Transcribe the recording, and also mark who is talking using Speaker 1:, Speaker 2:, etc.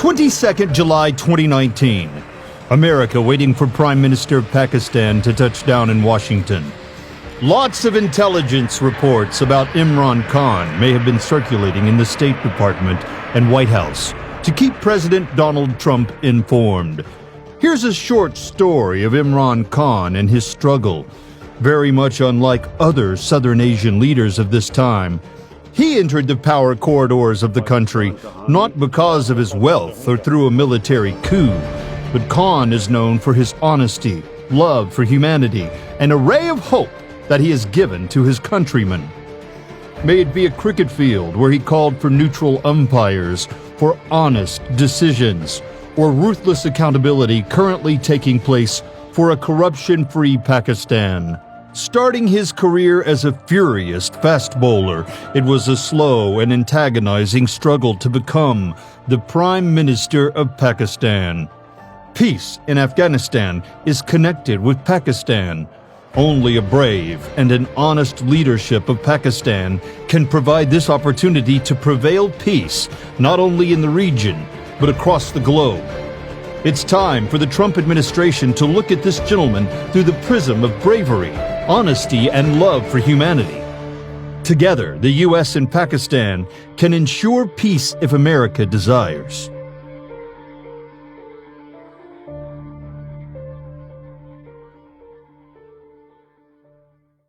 Speaker 1: 22nd July 2019. America waiting for Prime Minister of Pakistan to touch down in Washington. Lots of intelligence reports about Imran Khan may have been circulating in the State Department and White House to keep President Donald Trump informed. Here's a short story of Imran Khan and his struggle. Very much unlike other Southern Asian leaders of this time, he entered the power corridors of the country not because of his wealth or through a military coup, but Khan is known for his honesty, love for humanity, and a ray of hope that he has given to his countrymen. May it be a cricket field where he called for neutral umpires, for honest decisions, or ruthless accountability currently taking place for a corruption-free Pakistan. Starting his career as a furious fast bowler, it was a slow and antagonizing struggle to become the Prime Minister of Pakistan. Peace in Afghanistan is connected with Pakistan. Only a brave and an honest leadership of Pakistan can provide this opportunity to prevail peace, not only in the region, but across the globe. It's time for the Trump administration to look at this gentleman through the prism of bravery, honesty, and love for humanity. Together, the U.S. and Pakistan can ensure peace if America desires.